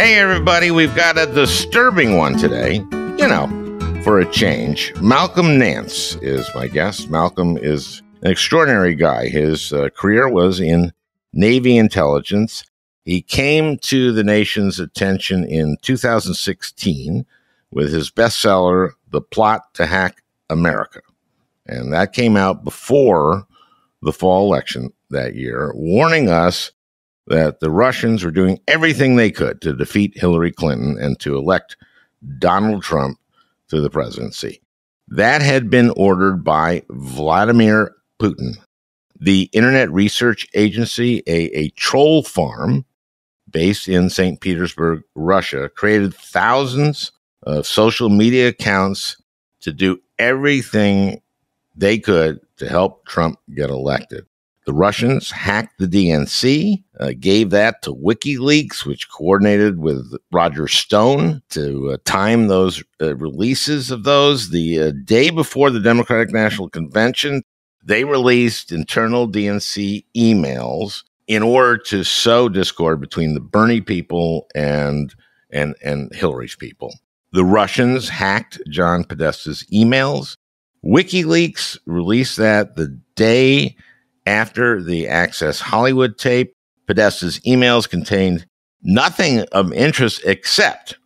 Hey, everybody, we've got a disturbing one today. For a change. Malcolm Nance is my guest. Malcolm is an extraordinary guy. His career was in Navy intelligence. He came to the nation's attention in 2016 with his bestseller, The Plot to Hack America. And that came out before the fall election that year, warning us that the Russians were doing everything they could to defeat Hillary Clinton and to elect Donald Trump to the presidency. That had been ordered by Vladimir Putin. The Internet Research Agency, a troll farm based in St. Petersburg, Russia, created thousands of social media accounts to do everything they could to help Trump get elected. The Russians hacked the DNC, gave that to WikiLeaks, which coordinated with Roger Stone to time those releases of those. The day before the Democratic National Convention, they released internal DNC emails in order to sow discord between the Bernie people and Hillary's people. The Russians hacked John Podesta's emails. WikiLeaks released that the day after the Access Hollywood tape. Podesta's emails contained nothing of interest except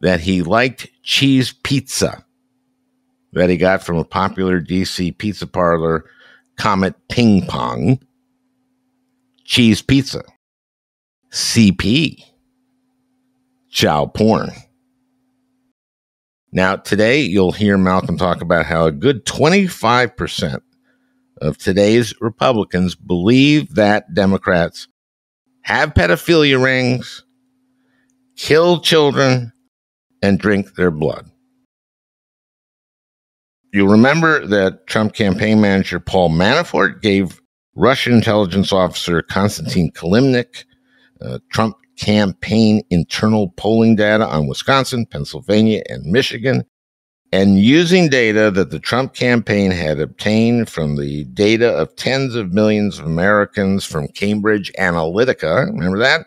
that he liked cheese pizza that he got from a popular DC pizza parlor, Comet Ping Pong. Cheese pizza. CP. Chow porn. Now, today you'll hear Malcolm talk about how a good 25% of today's Republicans believe that Democrats have pedophilia rings, kill children, and drink their blood. You'll remember that Trump campaign manager Paul Manafort gave Russian intelligence officer Konstantin Kilimnik Trump campaign internal polling data on Wisconsin, Pennsylvania, and Michigan, and using data that the Trump campaign had obtained from the data of tens of millions of Americans from Cambridge Analytica. Remember that?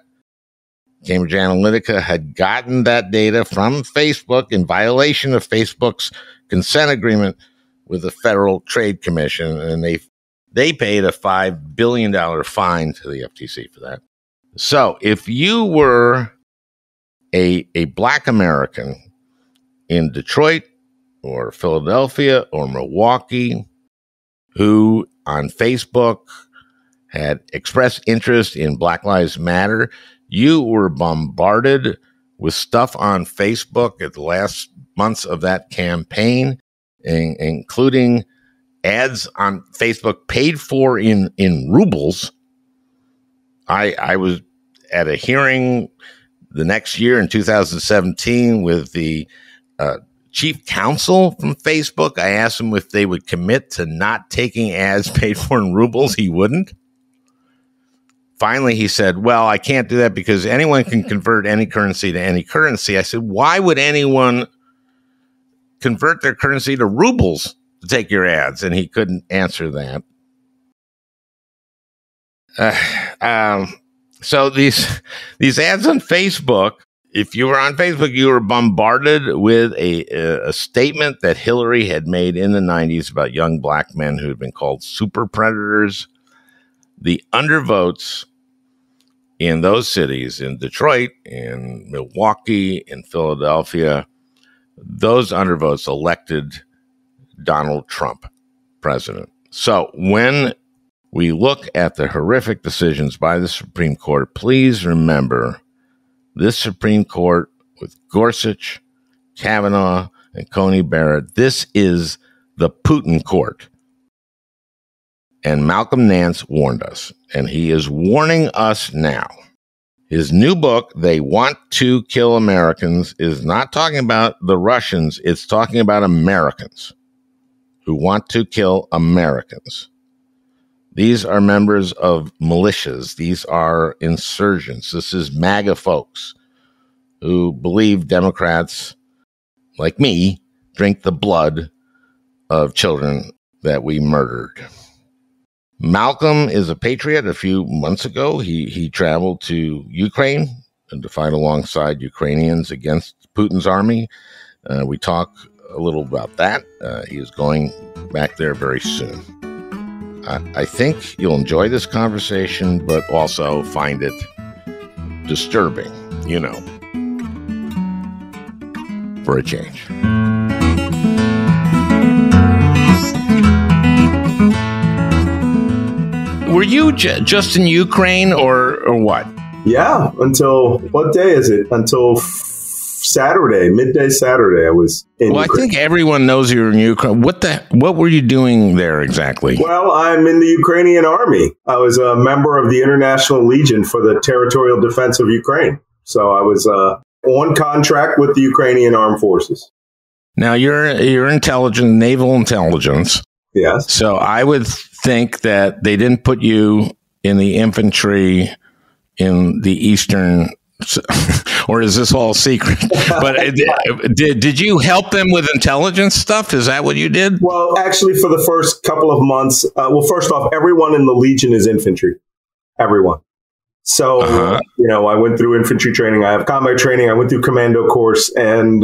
Cambridge Analytica had gotten that data from Facebook in violation of Facebook's consent agreement with the Federal Trade Commission, and they paid a $5 billion fine to the FTC for that. So if you were a Black American in Detroit, or Philadelphia, or Milwaukee, who on Facebook had expressed interest in Black Lives Matter, you were bombarded with stuff on Facebook at the last months of that campaign, including ads on Facebook paid for in rubles. I was at a hearing the next year in 2017 with the chief counsel from Facebook. I asked him if they would commit to not taking ads paid for in rubles. He wouldn't. Finally, he said, well, I can't do that because anyone can convert any currency to any currency. I said, why would anyone convert their currency to rubles to take your ads? And he couldn't answer that. So these ads on Facebook, if you were on Facebook, you were bombarded with a statement that Hillary had made in the 90s about young Black men who had been called super predators. The undervotes in those cities, in Detroit, in Milwaukee, in Philadelphia, those undervotes elected Donald Trump president. So when we look at the horrific decisions by the Supreme Court, please remember this Supreme Court with Gorsuch, Kavanaugh, and Coney Barrett, this is the Putin court. And Malcolm Nance warned us, and he is warning us now. His new book, They Want to Kill Americans, is not talking about the Russians. It's talking about Americans who want to kill Americans. These are members of militias. These are insurgents. This is MAGA folks who believe Democrats, like me, drink the blood of children that we murdered. Malcolm is a patriot. A few months ago, he traveled to Ukraine to fight alongside Ukrainians against Putin's army. We talk a little about that. He is going back there very soon. I think you'll enjoy this conversation, but also find it disturbing, for a change. Were you just in Ukraine or what? Yeah, until, what day is it? Until Saturday, midday Saturday, I was in Ukraine. I think everyone knows you're in Ukraine. What were you doing there exactly? Well, I'm in the Ukrainian army. I was a member of the International Legion for the Territorial Defense of Ukraine. So I was on contract with the Ukrainian Armed Forces. Now, you're intelligence, naval intelligence. Yes. So I would think that they didn't put you in the infantry in the Eastern, or is this all secret? But did you help them with intelligence stuff? Is that what you did? Well, actually, for the first couple of months, first off, everyone in the Legion is infantry. Everyone. So, I went through infantry training. I have combat training. I went through commando course, and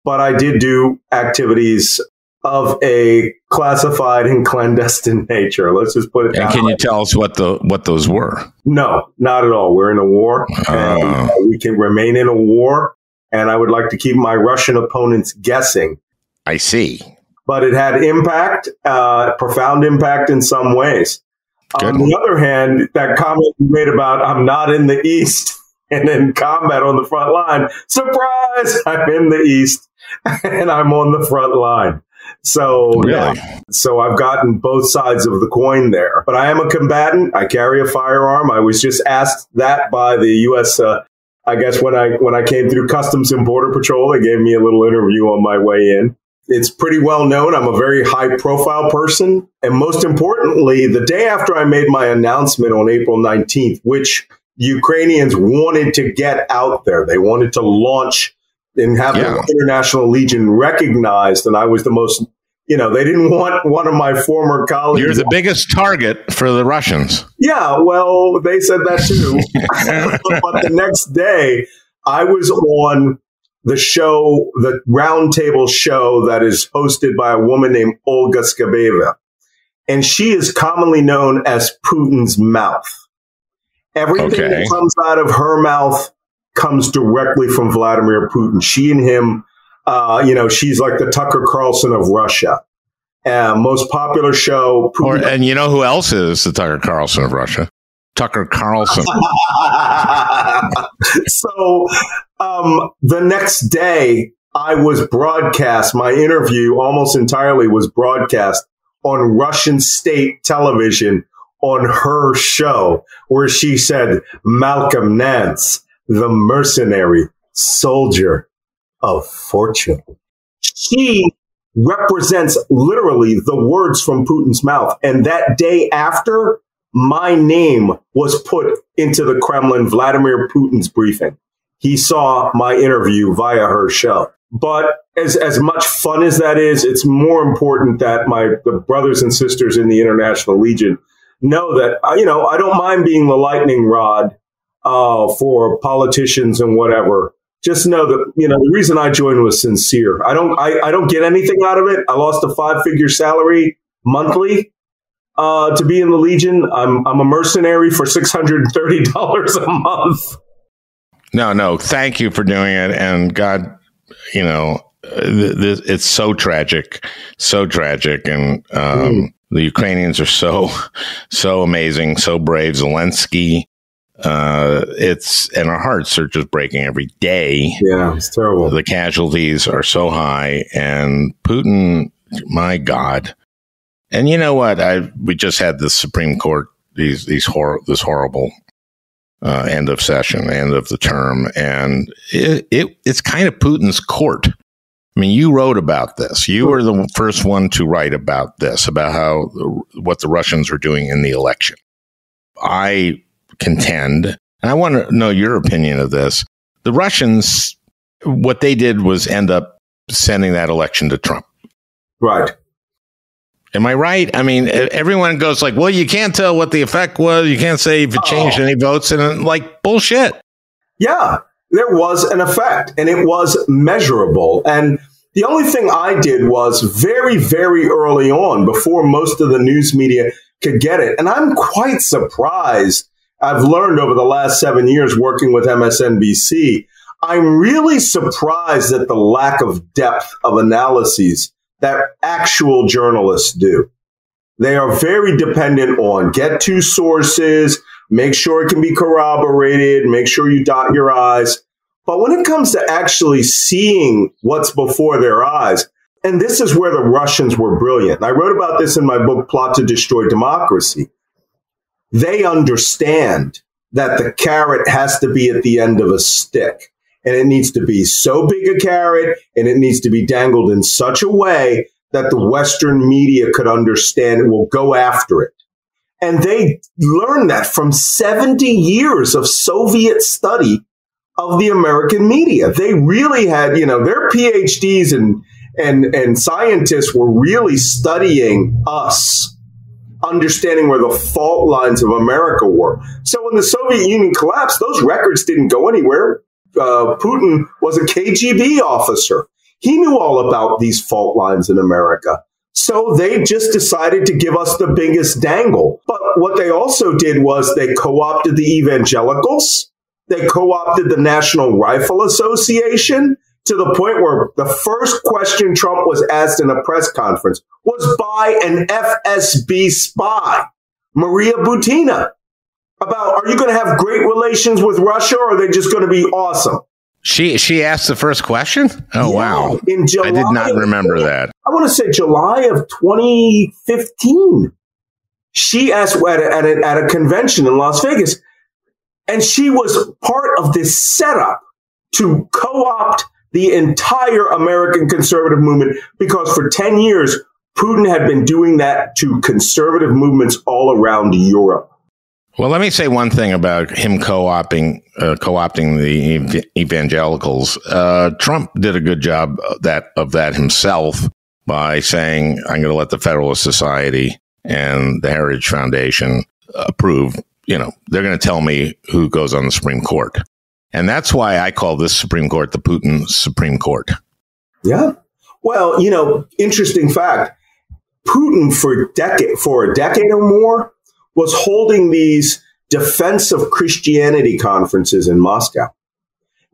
but I did do activities of a classified and clandestine nature. Let's just put it that way. And can you tell us what those were? No, not at all. We're in a war. And we can remain in a war. And I would like to keep my Russian opponents guessing. I see. But it had impact, profound impact in some ways. Good. On the other hand, that comment you made about I'm not in the East and in combat on the front line. Surprise! I'm in the East and I'm on the front line. So, really? So I've gotten both sides of the coin there. But I am a combatant. I carry a firearm. I was just asked that by the U.S. I guess when I came through Customs and Border Patrol, they gave me a little interview on my way in. It's pretty well known. I'm a very high profile person. And most importantly, the day after I made my announcement on April 19th, which Ukrainians wanted to get out there, they wanted to launch and have the International Legion recognized. And I was the most, they didn't want one of my former colleagues. You're the biggest target for the Russians. Yeah, well, they said that too. But the next day, I was on the show, the roundtable show that is hosted by a woman named Olga Skabeva. And she is commonly known as Putin's mouth. Everything that comes out of her mouth comes directly from Vladimir Putin. She and him, she's like the Tucker Carlson of Russia. Most popular show. And you know who else is the Tucker Carlson of Russia? Tucker Carlson. So the next day, I was broadcast. My interview almost entirely was broadcast on Russian state television on her show, where she said, Malcolm Nance, the mercenary soldier of fortune. She represents literally the words from Putin's mouth. And that day after, my name was put into the Kremlin, Vladimir Putin's briefing. He saw my interview via her show. But as much fun as that is, it's more important that the brothers and sisters in the International Legion know that, I don't mind being the lightning rod for politicians and whatever. Just know that, the reason I joined was sincere. I don't get anything out of it. I lost a 5-figure salary monthly to be in the Legion. I'm a mercenary for $630 a month. No. Thank you for doing it. And God, it's so tragic. And the Ukrainians are so amazing, so brave. Zelensky. And our hearts are just breaking every day. Yeah, it's terrible. The casualties are so high, and Putin, my God. And you know what? We just had the Supreme Court, this horrible end of session, end of the term, and it's kind of Putin's court. I mean, you wrote about this. You were the first one to write about this, about what the Russians are doing in the election. I contend, and I want to know your opinion of this. The Russians, what they did was end up sending that election to Trump. Right. Am I right? I mean, everyone goes like, well, you can't tell what the effect was. You can't say if it changed any votes, and like bullshit. Yeah, there was an effect, and it was measurable. And the only thing I did was very, very early on, before most of the news media could get it. And I'm quite surprised. I've learned over the last 7 years working with MSNBC, I'm really surprised at the lack of depth of analyses that actual journalists do. They are very dependent on get two sources, make sure it can be corroborated, make sure you dot your I's. But when it comes to actually seeing what's before their eyes, and this is where the Russians were brilliant. I wrote about this in my book, Plot to Destroy Democracy. They understand that the carrot has to be at the end of a stick. And it needs to be so big a carrot, and it needs to be dangled in such a way that the Western media could understand and will go after it. And they learned that from 70 years of Soviet study of the American media. They really had, their PhDs and scientists were really studying us, understanding where the fault lines of America were. So when the Soviet Union collapsed, those records didn't go anywhere. Putin was a KGB officer. He knew all about these fault lines in America. So they just decided to give us the biggest dangle. But what they also did was they co-opted the evangelicals. They co-opted the National Rifle Association to the point where the first question Trump was asked in a press conference was by an FSB spy, Maria Butina, about, are you going to have great relations with Russia, or are they just going to be awesome? She asked the first question? Oh, yeah, wow. In July, I did not remember that. I want to say July of 2015. She asked at a convention in Las Vegas, and she was part of this setup to co-opt the entire American conservative movement, because for 10 years, Putin had been doing that to conservative movements all around Europe. Well, let me say one thing about him co-opting the evangelicals. Trump did a good job of that himself by saying, I'm going to let the Federalist Society and the Heritage Foundation approve. They're going to tell me who goes on the Supreme Court. And that's why I call this Supreme Court the Putin Supreme Court. Yeah. Well, interesting fact. Putin for a decade or more was holding these defense of Christianity conferences in Moscow.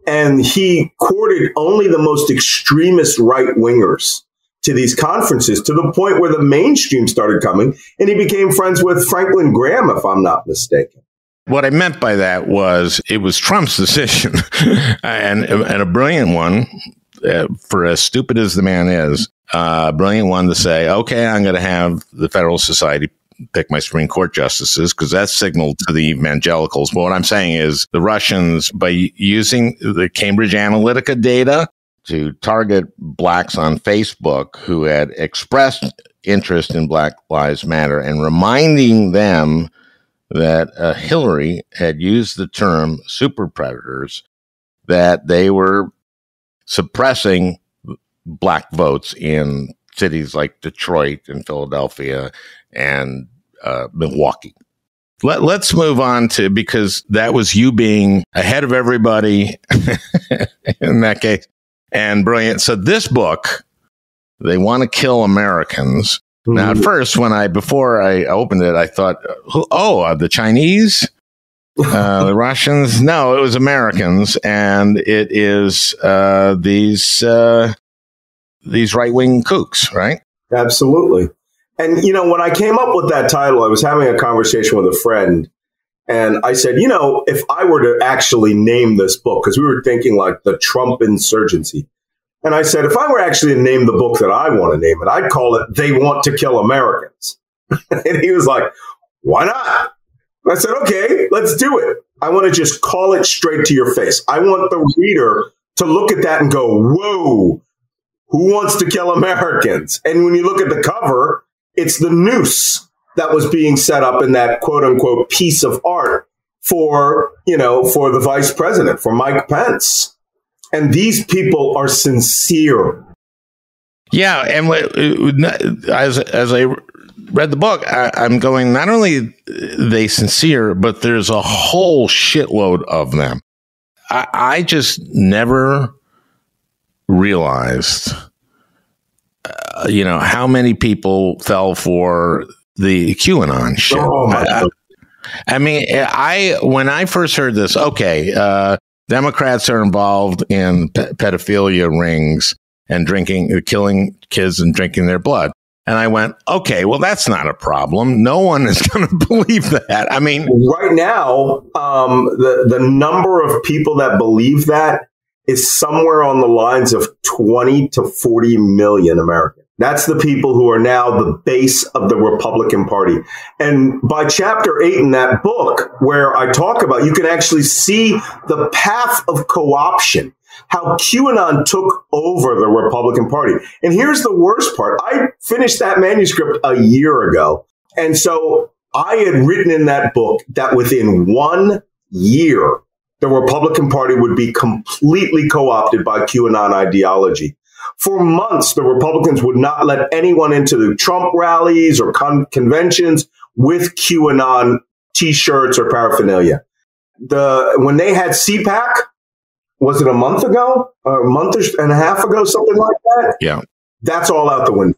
And he courted only the most extremist right-wingers to these conferences, to the point where the mainstream started coming, and he became friends with Franklin Graham, if I'm not mistaken. What I meant by that was it was Trump's decision, and a brilliant one, for as stupid as the man is, a brilliant one to say, okay, I'm going to have the Federal Society pick my Supreme Court justices, because that's signaled to the evangelicals. But what I'm saying is the Russians, by using the Cambridge Analytica data to target blacks on Facebook who had expressed interest in Black Lives Matter, and reminding them that Hillary had used the term super predators, that they were suppressing black votes in cities like Detroit and Philadelphia and Milwaukee. Let's move on to, because that was you being ahead of everybody in that case, and brilliant. So this book, They Want to Kill Americans. Mm-hmm. Now, at first, before I opened it, I thought, the Chinese, the Russians. No, it was Americans, and it is these right-wing kooks, right? Absolutely. And, when I came up with that title, I was having a conversation with a friend, and I said, if I were to actually name this book, because we were thinking like the Trump insurgency. And I said, if I were actually to name the book that I want to name it, I'd call it They Want to Kill Americans. And he was like, why not? And I said, okay, let's do it. I want to just call it straight to your face. I want the reader to look at that and go, whoa, who wants to kill Americans? And when you look at the cover, it's the noose that was being set up in that quote unquote piece of art for the vice president, for Mike Pence. And these people are sincere. Yeah. And as I read the book, I'm going, not only are they sincere, but there's a whole shitload of them. I just never realized, how many people fell for the QAnon shit. Oh, my God. I mean, when I first heard this, okay, Democrats are involved in pedophilia rings and killing kids and drinking their blood. And I went, okay, well, that's not a problem. No one is going to believe that. I mean, right now, the number of people that believe that is somewhere on the lines of 20 to 40 million Americans. That's the people who are now the base of the Republican Party. And by chapter 8 in that book, where I talk about, you can actually see the path of co-option, how QAnon took over the Republican Party. And here's the worst part. I finished that manuscript a year ago. And so I had written in that book that within 1 year, the Republican Party would be completely co-opted by QAnon ideology. For months, the Republicans would not let anyone into the Trump rallies or conventions with QAnon T-shirts or paraphernalia. When they had CPAC, was it a month ago, or a month and a half ago, something like that? Yeah. That's all out the window.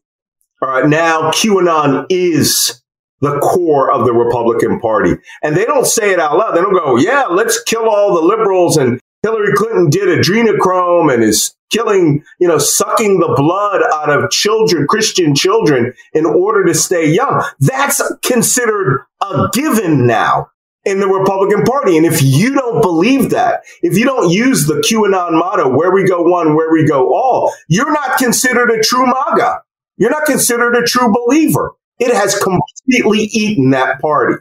All right, now QAnon is the core of the Republican Party. And they don't say it out loud. They don't go, yeah, let's kill all the liberals, and Hillary Clinton did adrenochrome and is killing, sucking the blood out of children, Christian children, in order to stay young. That's considered a given now in the Republican Party. And if you don't believe that, if you don't use the QAnon motto, where we go one, where we go all, you're not considered a true MAGA. You're not considered a true believer. It has completely eaten that party.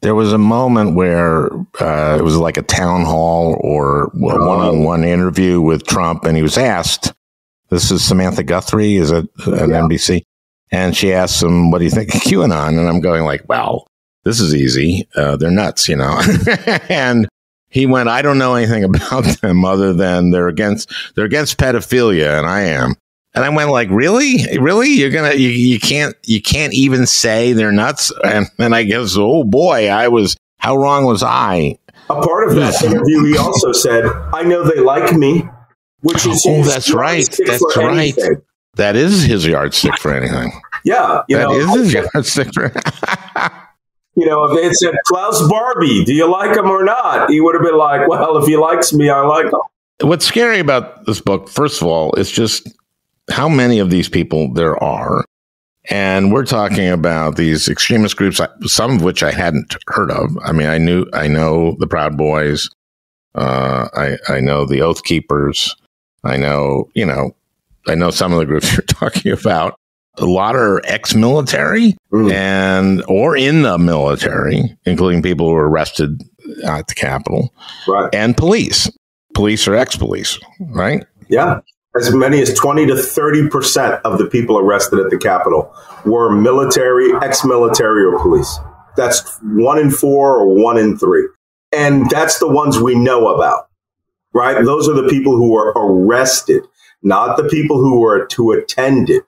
There was a moment where it was like a town hall or one-on-one interview with Trump, and he was asked, this is Samantha Guthrie, is it an NBC? And she asked him, what do you think of QAnon? And I'm going like, well, this is easy. They're nuts, And he went, I don't know anything about them other than they're against pedophilia, and I am. And I went like, really? You can't even say they're nuts? And then I guess, oh boy, how wrong was I? A part of that interview, he also said, I know they like me, which is that's right. That's right. Anything. That is his yardstick for anything. Yeah. That is his yardstick for if they had said, Klaus Barbie, do you like him or not? He would have been like, well, if he likes me, I like him. What's scary about this book, first of all, is just how many of these people there are. And we're talking about these extremist groups, some of which I hadn't heard of. I mean, I know the Proud Boys. I know the Oath Keepers. I know some of the groups you're talking about. A lot are ex-military or in the military, including people who were arrested at the Capitol. Right. And police or ex-police, right? Yeah. As many as 20 to 30% of the people arrested at the Capitol were military, ex-military, or police. That's 1 in 4 or 1 in 3. And that's the ones we know about, right? Those are the people who were arrested, not the people who attended.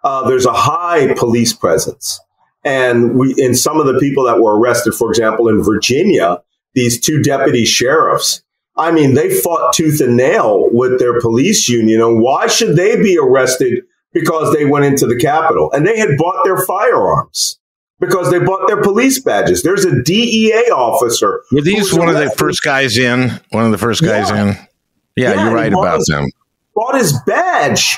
There's a high police presence. And in some of the people that were arrested, for example, in Virginia, these 2 deputy sheriffs, I mean, they fought tooth and nail with their police union. And why should they be arrested? Because they went into the Capitol and they had bought their firearms because they bought their police badges. There's a DEA officer. Were these one of the first guys in? One of the first guys in? Yeah, you're right about them. Bought his badge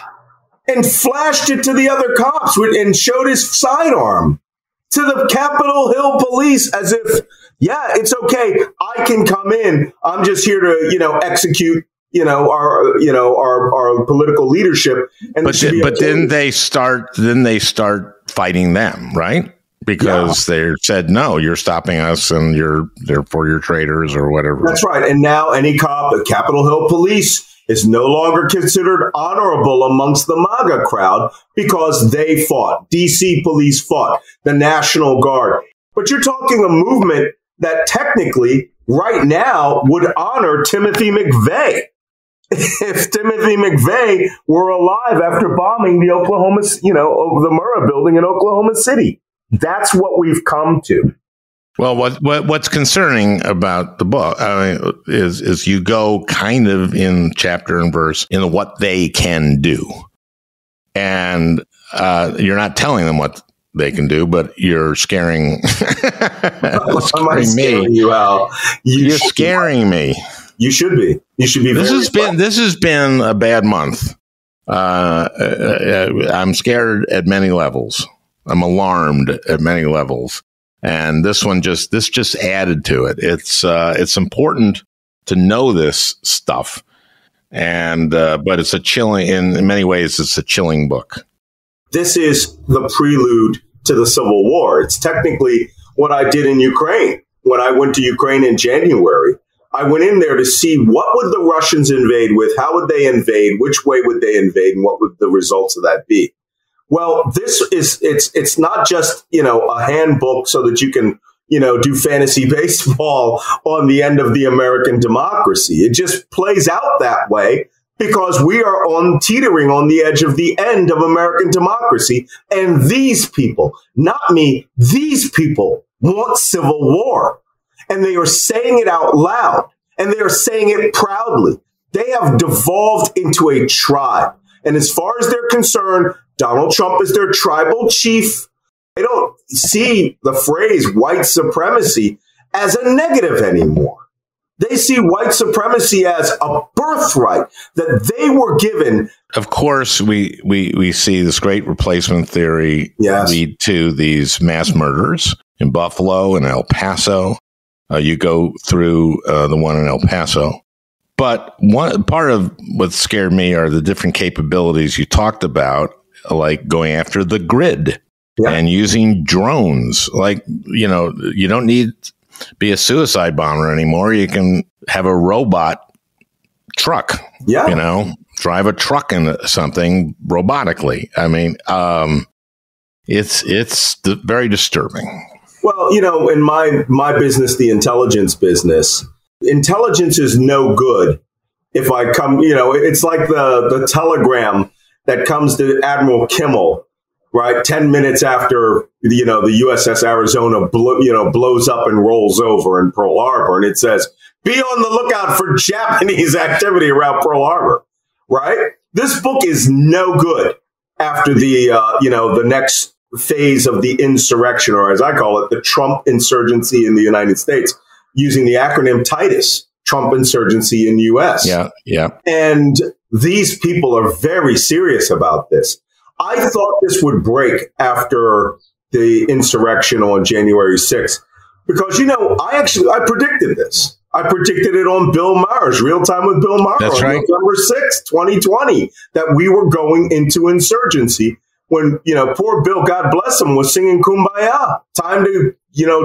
and flashed it to the other cops and showed his sidearm to the Capitol Hill police as if, yeah, it's okay. I can come in. I'm just here to, execute, our political leadership. And but then they start fighting them, right? Because they said, no, you're stopping us and therefore you're traitors or whatever. That's right. And now any cop at Capitol Hill police is no longer considered honorable amongst the MAGA crowd because they fought. DC police fought. The National Guard. But you're talking a movement that technically right now would honor Timothy McVeigh. If Timothy McVeigh were alive after bombing the the Murrah building in Oklahoma City. That's what we've come to. Well, what's concerning about the book, is you go kind of in chapter and verse in what they can do, and you're not telling them what they can do, but you're scaring, scaring me. You out. You're scaring me. You should be. You should be. This has been a bad month. I'm scared at many levels. I'm alarmed at many levels. And this just added to it. It's important to know this stuff, and but it's a chilling. In many ways, it's a chilling book. This is the prelude to the Civil War. It's technically what I did in Ukraine when I went to Ukraine in January. I went in there to see what would the Russians invade with, how would they invade, which way would they invade, and what would the results of that be. Well, it's not just, a handbook so that you can, do fantasy baseball on the end of the American democracy. It just plays out that way because we are teetering on the edge of the end of American democracy. And these people, not me, these people want civil war. And they are saying it out loud, and they are saying it proudly. They have devolved into a tribe. And as far as they're concerned, Donald Trump is their tribal chief. They don't see the phrase white supremacy as a negative anymore. They see white supremacy as a birthright that they were given. Of course, we see this great replacement theory lead to these mass murders in Buffalo and El Paso. You go through the one in El Paso. But one part of what scared me are the different capabilities you talked about, like going after the grid and using drones. Like, you don't need to be a suicide bomber anymore. You can have a robot truck, drive a truck into something robotically. I mean, it's very disturbing. Well, in my business, the intelligence business, intelligence is no good if I come, it's like the telegram that comes to Admiral Kimmel, right? 10 minutes after, the USS Arizona, blows up and rolls over in Pearl Harbor. And it says, be on the lookout for Japanese activity around Pearl Harbor, right? This book is no good after the next phase of the insurrection, or as I call it, the Trump insurgency in the United States, using the acronym Titus, Trump insurgency in the U.S. Yeah. And these people are very serious about this. I thought this would break after the insurrection on January 6th, because, I predicted this. I predicted it on Bill Maher's Real Time with Bill Maher on November 6th, 2020, that we were going into insurgency when, poor Bill, God bless him, was singing Kumbaya. Time to,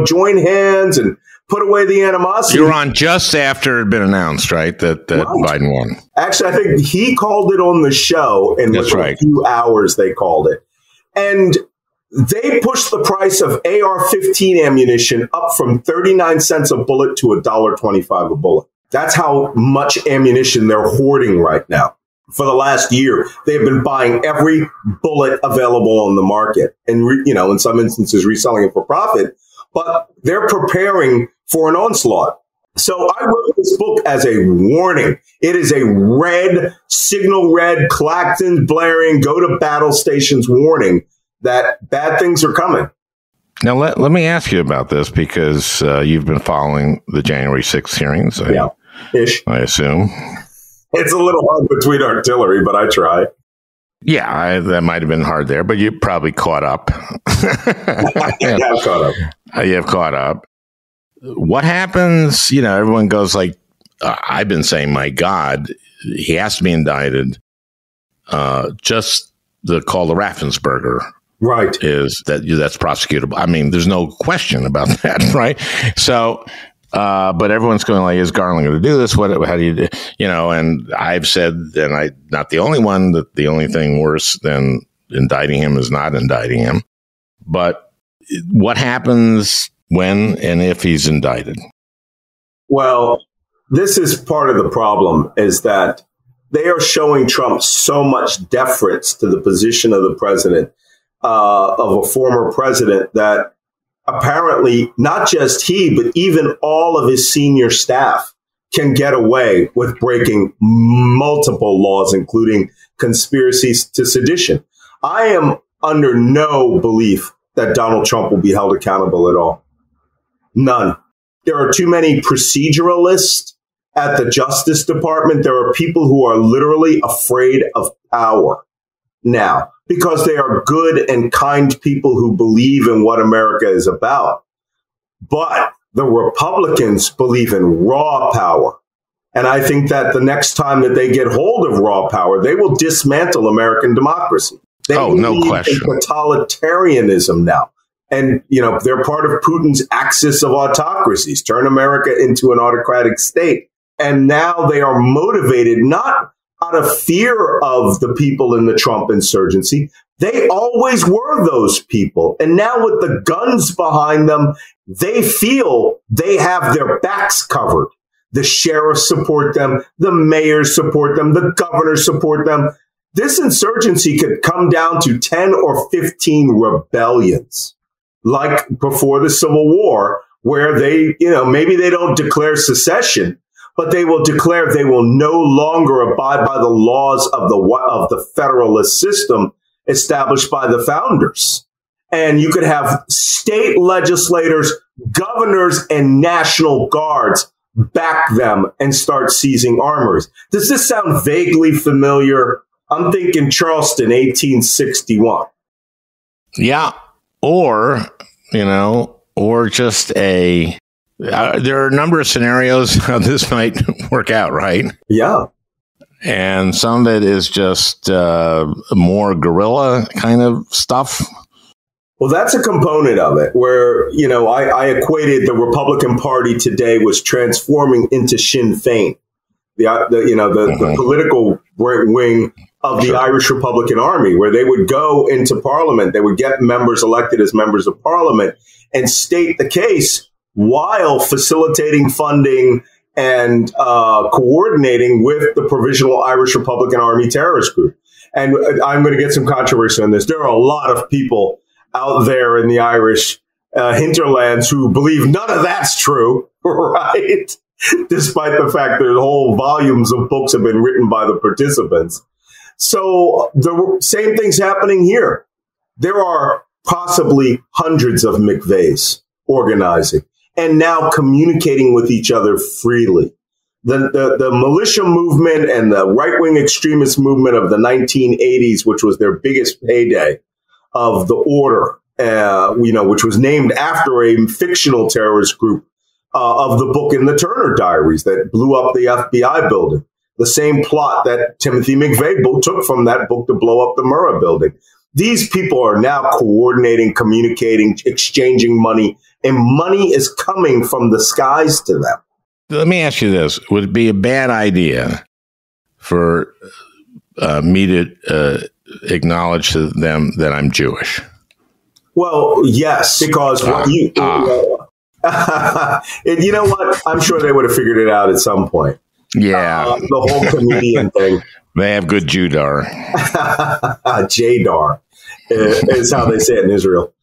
join hands and put away the animosity. You were on just after it had been announced, right, that Biden won. Actually, I think he called it on the show, and within a few hours they called it. And they pushed the price of AR-15 ammunition up from 39 cents a bullet to $1.25 a bullet. That's how much ammunition they're hoarding right now. For the last year, they've been buying every bullet available on the market and, in some instances, reselling it for profit. But they're preparing for an onslaught. So I wrote this book as a warning. It is a red, signal red, Clacton blaring, go to battle stations warning that bad things are coming. Now, let me ask you about this, because you've been following the January 6th hearings, I assume. It's a little hard between artillery, but I try. Yeah, that might have been hard there, but you probably caught up. Yeah, I've caught up. You have caught up. What happens? Everyone goes like, I've been saying, my God, he has to be indicted. Just the call to Raffensperger. Right. That's prosecutable. I mean, there's no question about that, right? So, but everyone's going like, is Garland going to do this? How do you do? And I've said, and I'm not the only one, that the only thing worse than indicting him is not indicting him. But what happens when and if he's indicted? Well, this is part of the problem, is that they are showing Trump so much deference to the position of the president, of a former president, that apparently not just he, but even all of his senior staff can get away with breaking multiple laws, including conspiracies to sedition. I am under no belief that Donald Trump will be held accountable at all. None. There are too many proceduralists at the Justice Department. There are people who are literally afraid of power now because they are good and kind people who believe in what America is about. But the Republicans believe in raw power. And I think that the next time that they get hold of raw power, they will dismantle American democracy. They no question. Totalitarianism now. And, they're part of Putin's axis of autocracies, turn America into an autocratic state. And now they are motivated not out of fear of the people in the Trump insurgency. They always were those people. And now with the guns behind them, they feel they have their backs covered. The sheriffs support them. The mayors support them. The governors support them. This insurgency could come down to 10 or 15 rebellions, like before the Civil War, where they, maybe they don't declare secession, but they will declare they will no longer abide by the laws of the federalist system established by the founders. And you could have state legislators, governors, and National Guards back them and start seizing armories. Does this sound vaguely familiar? I'm thinking Charleston, 1861. Yeah. Or just there are a number of scenarios how this might work out, right? Yeah. And some of it is just more guerrilla kind of stuff. Well, that's a component of it where, I equated the Republican Party today was transforming into Sinn Féin, the political wing of the Irish Republican Army, where they would go into Parliament. They would get members elected as members of Parliament and state the case while facilitating funding and coordinating with the Provisional Irish Republican Army terrorist group. And I'm going to get some controversy on this. There are a lot of people out there in the Irish hinterlands who believe none of that's true, right? Despite the fact that whole volumes of books have been written by the participants. So the same thing's happening here. There are possibly hundreds of McVeighs organizing and now communicating with each other freely. The militia movement and the right-wing extremist movement of the 1980s, which was their biggest payday, of the Order, which was named after a fictional terrorist group of the book in the Turner Diaries that blew up the FBI building. The same plot that Timothy McVeigh took from that book to blow up the Murrah building. These people are now coordinating, communicating, exchanging money, and money is coming from the skies to them. Let me ask you this. Would it be a bad idea for me to acknowledge to them that I'm Jewish? Well, yes, because and you know what? I'm sure they would have figured it out at some point. Yeah. The whole comedian thing. They have good Judar. Jadar is how they say it in Israel.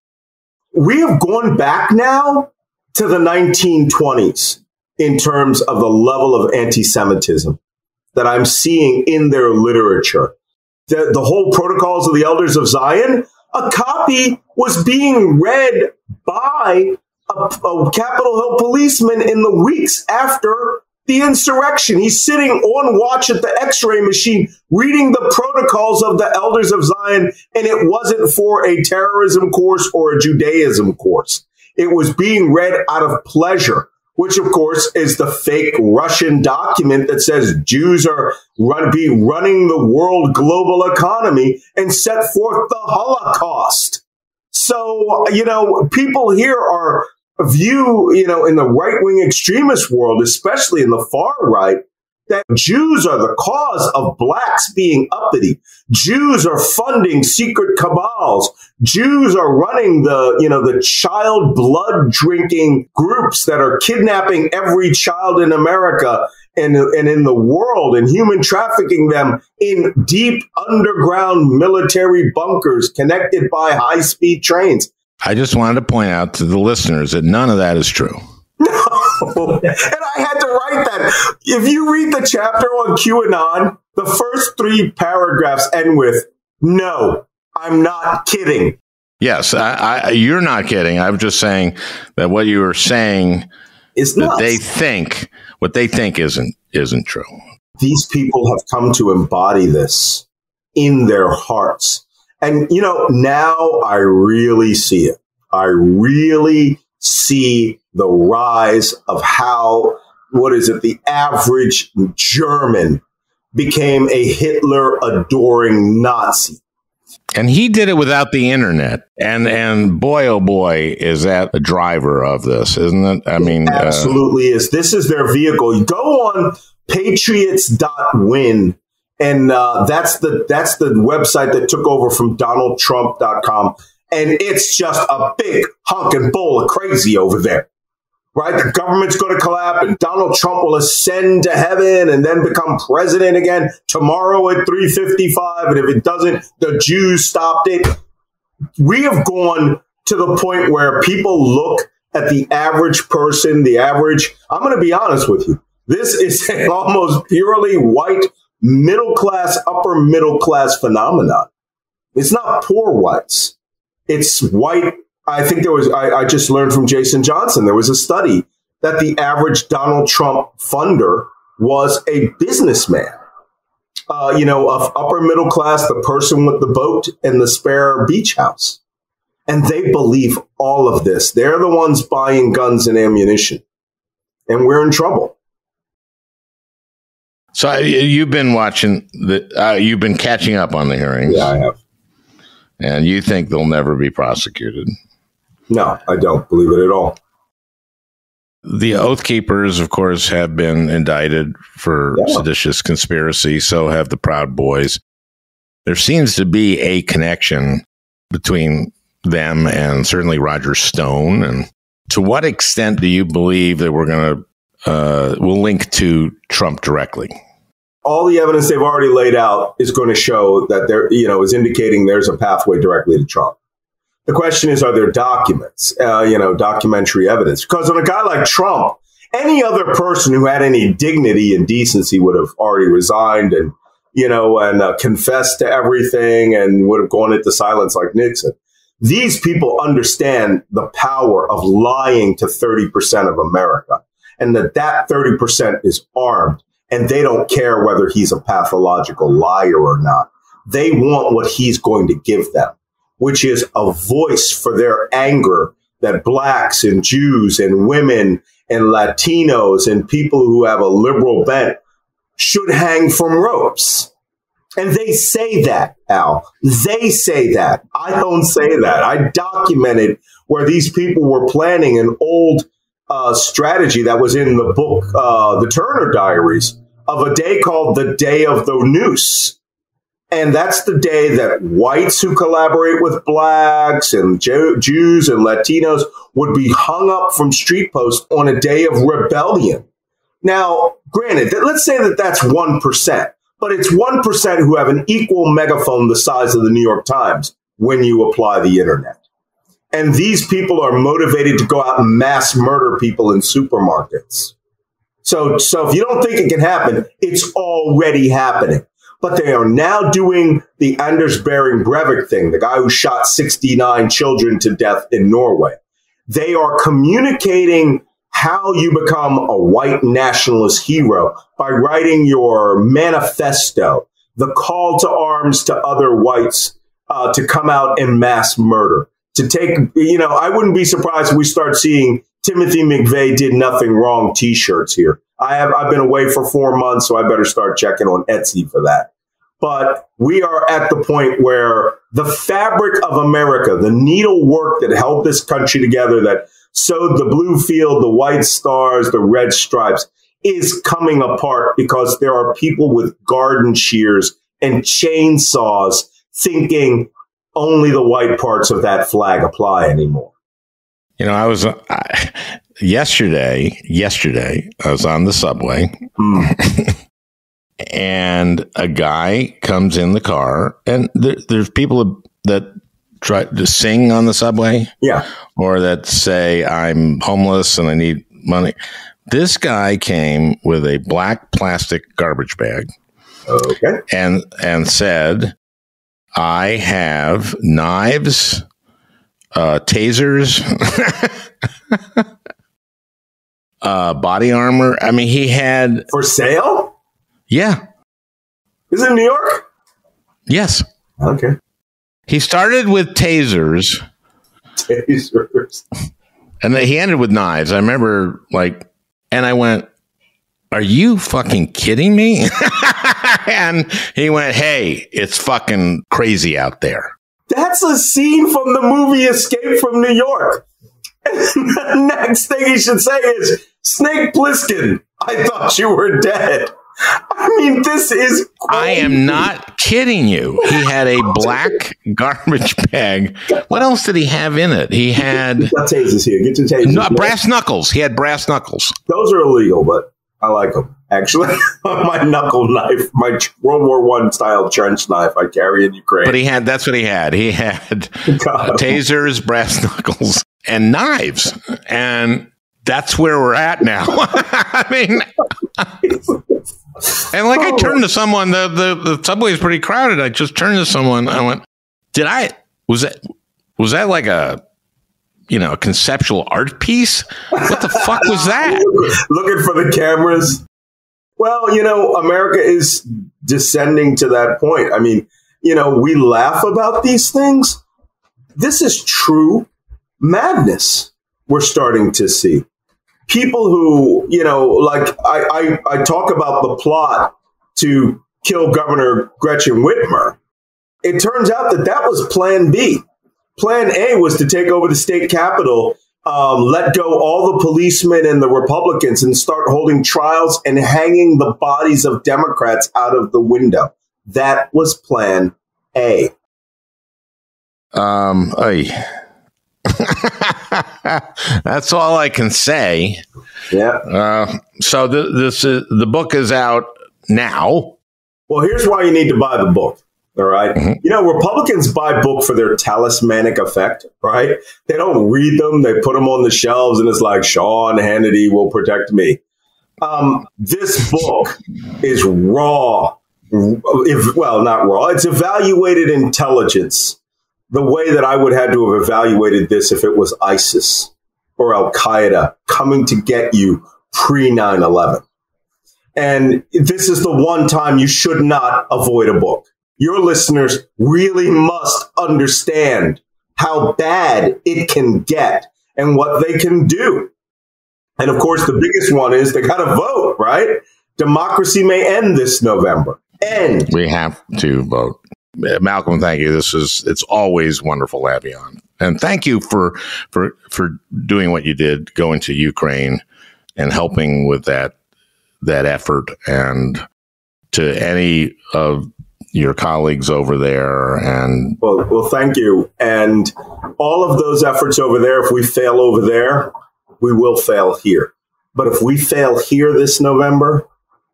We have gone back now to the 1920s in terms of the level of anti-Semitism that I'm seeing in their literature. The whole Protocols of the Elders of Zion, a copy was being read by a Capitol Hill policeman in the weeks after the insurrection. He's sitting on watch at the X-ray machine, reading the Protocols of the Elders of Zion, and it wasn't for a terrorism course or a Judaism course. It was being read out of pleasure, which, of course, is the fake Russian document that says Jews are running the world global economy and set forth the Holocaust. So, people here are view, in the right-wing extremist world, especially in the far right, that Jews are the cause of blacks being uppity. Jews are funding secret cabals. Jews are running the child blood drinking groups that are kidnapping every child in America and in the world and human trafficking them in deep underground military bunkers connected by high-speed trains. I just wanted to point out to the listeners that none of that is true. No. And I had to write that. If you read the chapter on QAnon, the first 3 paragraphs end with, "No, I'm not kidding." Yes, you're not kidding. I'm just saying that what you were saying is that what they think isn't true. These people have come to embody this in their hearts. And, now I really see it. I really see the rise of how, the average German became a Hitler-adoring Nazi. And he did it without the internet. And boy, oh boy, is that a driver of this, isn't it? I mean, it absolutely is. This is their vehicle. You go on patriots.win. And that's the website that took over from DonaldTrump.com. And it's just a big honking bowl of crazy over there, right? The government's going to collapse and Donald Trump will ascend to heaven and then become president again tomorrow at 3:55. And if it doesn't, the Jews stopped it. We have gone to the point where people look at the average person, I'm going to be honest with you. This is an almost purely white middle class, upper middle class phenomenon. It's not poor whites. It's white. I think I just learned from Jason Johnson, there was a study that the average Donald Trump funder was a businessman, of upper middle class, the person with the boat and the spare beach house. And they believe all of this. They're the ones buying guns and ammunition. And we're in trouble. So you've been watching you've been catching up on the hearings. Yeah, I have. And you think they'll never be prosecuted? No, I don't believe it at all. The Oath Keepers, of course, have been indicted for seditious conspiracy. So have the Proud Boys. There seems to be a connection between them and certainly Roger Stone. And to what extent do you believe that we're going to will link to Trump directly? All the evidence they've already laid out is going to show that is indicating there's a pathway directly to Trump. The question is, are there documents, documentary evidence? Because on a guy like Trump, any other person who had any dignity and decency would have already resigned and confessed to everything and would have gone into silence like Nixon. These people understand the power of lying to 30% of America. And that 30% is armed, and they don't care whether he's a pathological liar or not. They want what he's going to give them, which is a voice for their anger that blacks and Jews and women and Latinos and people who have a liberal bent should hang from ropes. And they say that, Al. They say that. I don't say that. I documented where these people were planning an old strategy that was in the book, The Turner Diaries, of a day called the Day of the Noose. And that's the day that whites who collaborate with blacks and Jews and Latinos would be hung up from street posts on a day of rebellion. Now, granted, let's say that that's 1%, but it's 1% who have an equal megaphone the size of the New York Times when you apply the internet. And these people are motivated to go out and mass murder people in supermarkets. So if you don't think it can happen, it's already happening. But they are now doing the Anders Behring Breivik thing, the guy who shot 69 children to death in Norway. They are communicating how you become a white nationalist hero by writing your manifesto, the call to arms to other whites to come out and mass murder. To take, I wouldn't be surprised if we start seeing Timothy McVeigh did nothing wrong T-shirts here. I've been away for 4 months, so I better start checking on Etsy for that. But we are at the point where the fabric of America, the needlework that held this country together, that sewed the blue field, the white stars, the red stripes, is coming apart because there are people with garden shears and chainsaws thinking only the white parts of that flag apply anymore. I was yesterday, I was on the subway and a guy comes in the car and there's people that try to sing on the subway. Yeah. Or that say, I'm homeless and I need money. This guy came with a black plastic garbage bag. Okay. And said, I have knives, tasers, body armor. I mean, he had... For sale? Yeah. Is it in New York? Yes. Okay. He started with tasers. Tasers. And then he ended with knives. I remember, and I went, are you fucking kidding me? And he went, hey, it's fucking crazy out there. That's a scene from the movie Escape from New York. And the next thing he should say is, Snake Plissken, I thought you were dead. I mean, this is crazy. I am not kidding you. He had a black garbage bag. What else did he have in it? He had... Get your tasers here. Get your tasers. No, brass knuckles. He had brass knuckles. Those are illegal, but I like them. Actually, my knuckle knife, my World War I style trench knife I carry in Ukraine. But that's what he had. He had tasers, brass knuckles, and knives. And that's where we're at now. I mean, and I turned to someone, the subway is pretty crowded. I just turned to someone. I went, was that like a conceptual art piece? What the fuck was that? Looking for the cameras. Well, America is descending to that point. I mean, we laugh about these things. This is true madness we're starting to see. People who, I talk about the plot to kill Governor Gretchen Whitmer. It turns out that was Plan B. Plan A was to take over the state capitol, let go all the policemen and the Republicans and start holding trials and hanging the bodies of Democrats out of the window. That was Plan A. That's all I can say. Yeah. So the book is out now. Well, here's why you need to buy the book. All right. Mm-hmm. Republicans buy book for their talismanic effect, right? They don't read them. They put them on the shelves and it's like, Sean Hannity will protect me. This book is raw. Not raw. It's evaluated intelligence. The way that I would have to have evaluated this if it was ISIS or Al Qaeda coming to get you pre 9/11. And this is the one time you should not avoid a book. Your listeners really must understand how bad it can get and what they can do. And of course, the biggest one is they got to vote, right? Democracy may end this November. End. We have to vote. Malcolm, thank you. It's always wonderful to have you on. And thank you for doing what you did, going to Ukraine and helping with that effort, and to any of your colleagues over there. And well, thank you. And all of those efforts over there, if we fail over there, we will fail here. But if we fail here this November,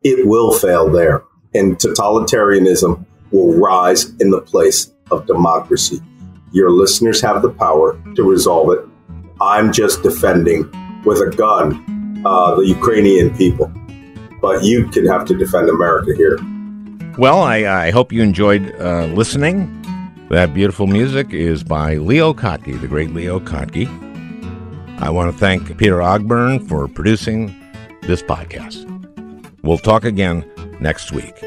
it will fail there. And totalitarianism will rise in the place of democracy. Your listeners have the power to resolve it. I'm just defending with a gun the Ukrainian people. But you can have to defend America here. Well, I hope you enjoyed listening. That beautiful music is by Leo Kottke, the great Leo Kottke. I want to thank Peter Ogburn for producing this podcast. We'll talk again next week.